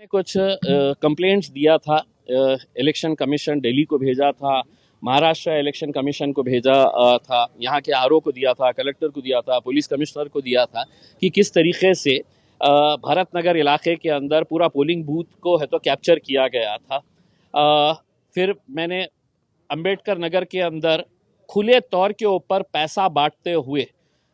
कुछ कंप्लेंट्स दिया था, इलेक्शन कमीशन दिल्ली को भेजा था, महाराष्ट्र इलेक्शन कमीशन को भेजा था, यहाँ के आरओ को दिया था, कलेक्टर को दिया था, पुलिस कमिश्नर को दिया था कि किस तरीके से भरत नगर इलाके के अंदर पूरा पोलिंग बूथ को है तो कैप्चर किया गया था। फिर मैंने अंबेडकर नगर के अंदर खुले तौर के ऊपर पैसा बांटते हुए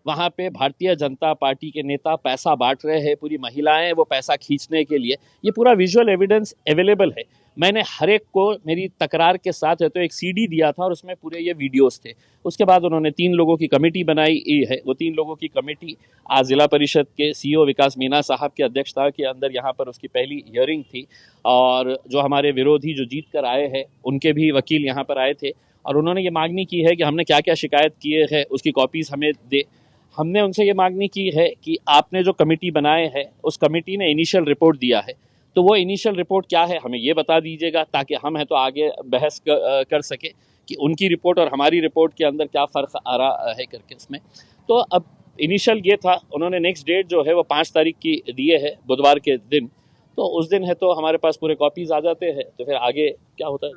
वहाँ पे भारतीय जनता पार्टी के नेता पैसा बांट रहे हैं, पूरी महिलाएं वो पैसा खींचने के लिए, ये पूरा विजुअल एविडेंस अवेलेबल है। मैंने हर एक को मेरी तकरार के साथ है तो एक सीडी दिया था और उसमें पूरे ये वीडियोस थे। उसके बाद उन्होंने 3 लोगों की कमेटी बनाई है। वो 3 लोगों की कमेटी आज जिला परिषद के सीईओ विकास मीना साहब की अध्यक्षता के अंदर यहाँ पर उसकी पहली हियरिंग थी और जो हमारे विरोधी जो जीत कर आए हैं उनके भी वकील यहाँ पर आए थे और उन्होंने ये मांगनी की है कि हमने क्या क्या शिकायत किए हैं उसकी कॉपीज़ हमें दे। हमने उनसे ये मांगनी की है कि आपने जो कमेटी बनाए है उस कमेटी ने इनिशियल रिपोर्ट दिया है तो वो इनिशियल रिपोर्ट क्या है हमें ये बता दीजिएगा ताकि हम है तो आगे बहस कर सके कि उनकी रिपोर्ट और हमारी रिपोर्ट के अंदर क्या फ़र्क आ रहा है करके उसमें। तो अब इनिशियल ये था, उन्होंने नेक्स्ट डेट जो है वो 5 तारीख की दिए है, बुधवार के दिन। तो उस दिन है तो हमारे पास पूरे कॉपीज आ जाते हैं तो फिर आगे क्या होता है।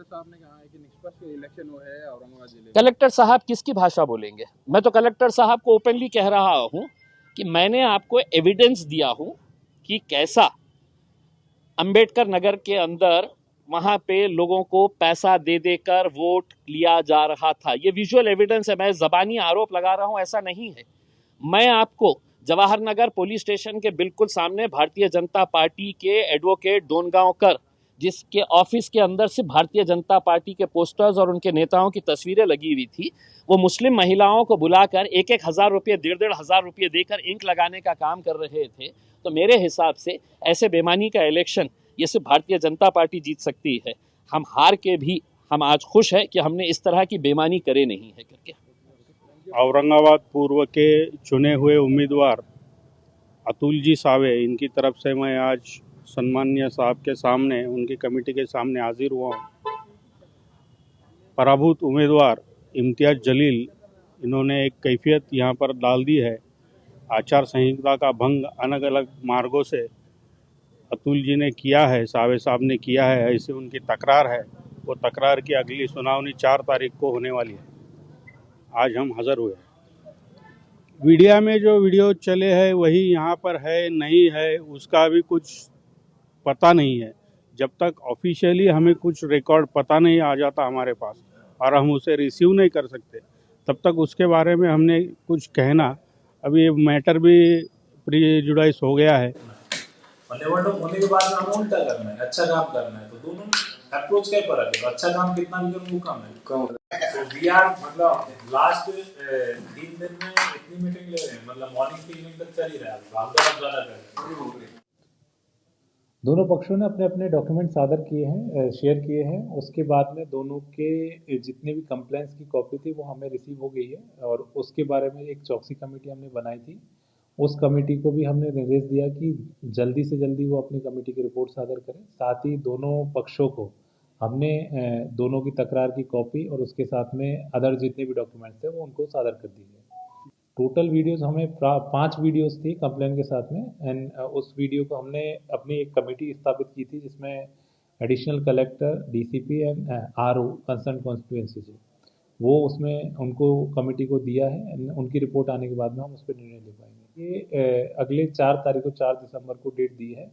इलेक्शन वो है औरंगाबाद जिले। कलेक्टर साहब किसकी भाषा बोलेंगे? मैं तो कलेक्टर साहब को ओपनली कह रहा हूं कि मैंने आपको एविडेंस दिया हूं कि कैसा अंबेडकर नगर के अंदर वहां पे लोगों को पैसा दे देकर वोट लिया जा रहा था। ये विजुअल एविडेंस है, मैं जबानी आरोप लगा रहा हूं ऐसा नहीं है। मैं आपको जवाहर नगर पुलिस स्टेशन के बिल्कुल सामने भारतीय जनता पार्टी के एडवोकेट डोनगांवकर जिसके ऑफिस के अंदर से भारतीय जनता पार्टी के पोस्टर्स और उनके नेताओं की तस्वीरें लगी हुई थी, वो मुस्लिम महिलाओं को बुलाकर 1,000 रुपये 1,500 रुपये देकर इंक लगाने का काम कर रहे थे। तो मेरे हिसाब से ऐसे बेमानी का इलेक्शन ये सिर्फ भारतीय जनता पार्टी जीत सकती है। हम हार के भी हम आज खुश है कि हमने इस तरह की बेमानी करे नहीं है करके। औरंगाबाद पूर्व के चुने हुए उम्मीदवार अतुल जी सावे, इनकी तरफ से मैं आज सम्माननीय साहब के सामने, उनकी कमेटी के सामने हाजिर हुआ हूँ। पराभूत उम्मीदवार इम्तियाज़ जलील, इन्होंने एक कैफियत यहाँ पर डाल दी है। आचार संहिता का भंग अलग अलग मार्गों से अतुल जी ने किया है, सावे साहब ने किया है, ऐसे उनकी तकरार है। वो तकरार की अगली सुनावनी 4 तारीख को होने वाली है। आज हम हाज़िर हुए हैं। मीडिया में जो वीडियो चले हैं वही यहाँ पर है नहीं है उसका भी कुछ पता नहीं है। जब तक ऑफिशियली हमें कुछ रिकॉर्ड पता नहीं आ जाता हमारे पास और हम उसे रिसीव नहीं कर सकते, तब तक उसके बारे में हमने कुछ कहना, अभी ये मैटर भी प्रीजुडाइज हो गया है। निवडणूक होने के बाद हमें उल्टा करना है, अच्छा काम करना है, तो दोनों अप्रोच क्या फर्क है? अच्छा काम कितना भी करो वो काम है। तो वी आर मतलब लास्ट 3 दिन में इतनी मीटिंग ले रहे हैं, मतलब मॉर्निंग से इवनिंग तक चल ही रहा है, भागदौड़ ज्यादा कर रहे हैं। दोनों पक्षों ने अपने अपने डॉक्यूमेंट सादर किए हैं, शेयर किए हैं। उसके बाद में दोनों के जितने भी कंप्लेंट्स की कॉपी थी वो हमें रिसीव हो गई है और उसके बारे में एक चौकसी कमेटी हमने बनाई थी। उस कमेटी को भी हमने निर्देश दिया कि जल्दी से जल्दी वो अपनी कमेटी की रिपोर्ट सादर करें। साथ ही दोनों पक्षों को हमने दोनों की तकरार की कॉपी और उसके साथ में अदर जितने भी डॉक्यूमेंट्स थे वो उनको सादर कर दिए। टोटल वीडियोस हमें 5 वीडियोस थी कंप्लेन के साथ में एंड उस वीडियो को हमने अपनी एक कमेटी स्थापित की थी जिसमें additional collector, DCP and RO concern constituency से वो उसमें उनको कमेटी को दिया है एंड उनकी रिपोर्ट आने के बाद में हम उस पर निर्णय ले पाएंगे। ये अगले 4 तारीख को 4 दिसंबर को डेट दी है,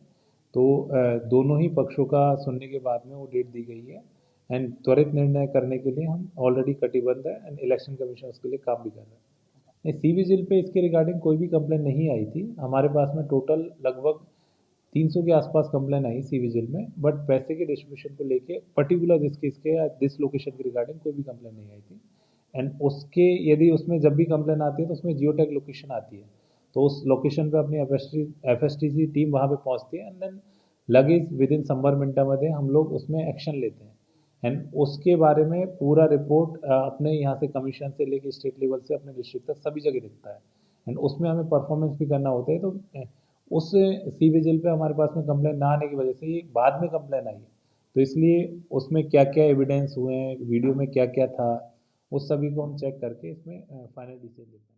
तो दोनों ही पक्षों का सुनने के बाद में वो डेट दी गई है एंड त्वरित निर्णय करने के लिए हम ऑलरेडी कटिबद्ध है एंड इलेक्शन कमीशन उसके लिए काम भी कर रहे हैं। सी विजिल पे इसके रिगार्डिंग कोई भी कंप्लेन नहीं आई थी। हमारे पास में टोटल लगभग 300 के आसपास कंप्लेन आई सी विजिल में, बट पैसे के डिस्ट्रीब्यूशन को लेके पर्टिकुलर इसके या दिस लोकेशन के रिगार्डिंग कोई भी कंप्लेन नहीं आई थी। एंड उसके यदि उसमें जब भी कंप्लेन आती है तो उसमें जियो टैग लोकेशन आती है, तो उस लोकेशन पे अपनी एफएसटीसी टीम वहाँ पे पहुँचती है and then luggage within 100 मिनटामध्ये हम लोग उसमें एक्शन लेते हैं एंड उसके बारे में पूरा रिपोर्ट अपने यहाँ से कमीशन से लेके स्टेट लेवल से अपने डिस्ट्रिक्ट तक सभी जगह दिखता है एंड उसमें हमें परफॉर्मेंस भी करना होता है। तो उस सी विजिल पे हमारे पास में कंप्लेन ना आने की वजह से ये बाद में कंप्लेन आई है, तो इसलिए उसमें क्या क्या एविडेंस हुए हैं, वीडियो में क्या क्या था, उस सभी को हम चेक करके इसमें फाइनल डिसीजन लेते हैं।